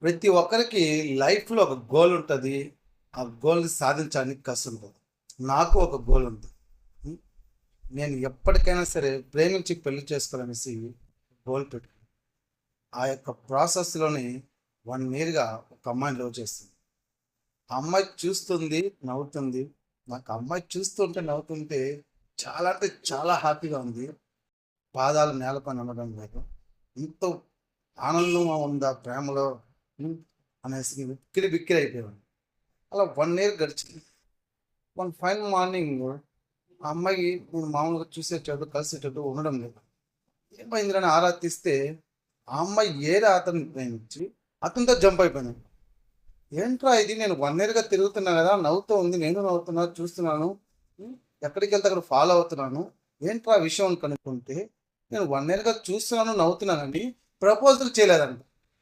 ప్రతి ఒక్కరికి లైఫ్‌లో ఒక గోల్ ఉంటది. ఆ గోల్‌ని సాధించడానికి కసి ఉంటది. నాకు ఒక గోల్ ఉంది. హ్మ్. నేను ఎప్పటికైనా సరే ప్రేమించి పెళ్లి చేసుకోవాలనేసి గోల్ పెట్టుకున్నా. ఆ యొక్క ప్రాసెస్‌లోని 1 ఇయర్‌గా ఒక అమ్మాయిని లవ్ చేస్తున్నా. ఆ అమ్మాయి చూస్తుంది, నవ్వుతుంది. నాకు ఆ అమ్మాయి చూస్తుంటే, నవ్వుతుంటే చాలా అంటే చాలా హ్యాపీగా ఉంది. పాదాలు నేలపైన ఉండడం లేదు. ఎంతో ఆనందంగా ఉంది ఆ ప్రేమలో. హ్మ్. అనేసి ఉక్కిరి బిక్కిరి అయిపోయాను. అలా 1 ఇయర్ గడిచింది. వన్ ఫైన్ మార్నింగ్ ఆ అమ్మాయి నేను మామూలుగా చూసేటట్టు, కలిసేటట్టు ఉండడం లేదు. ఏమైందిరా అని ఆరా తీస్తే, ఆ అమ్మాయి ఏరే అతన్ని ప్రేమించి అతనితో జంప్ అయిపోయాను. ఏంట్రా ఇది, నేను 1 ఇయర్‌గా తిరుగుతున్నా గదా! నవ్వుతూ ఉంది. నేను నవ్వుతున్నా, చూస్తున్నాను. హ్మ్. ఎక్కడికెళ్తే అక్కడ ఫాలో అవుతున్నాను. ఏంట్రా విషయం అని కనుక్కుంటే, నేను 1 ఇయర్‌గా చూస్తున్నాను, నవ్వుతున్నానండి. ప్రపోజల్ చేయలేదంట.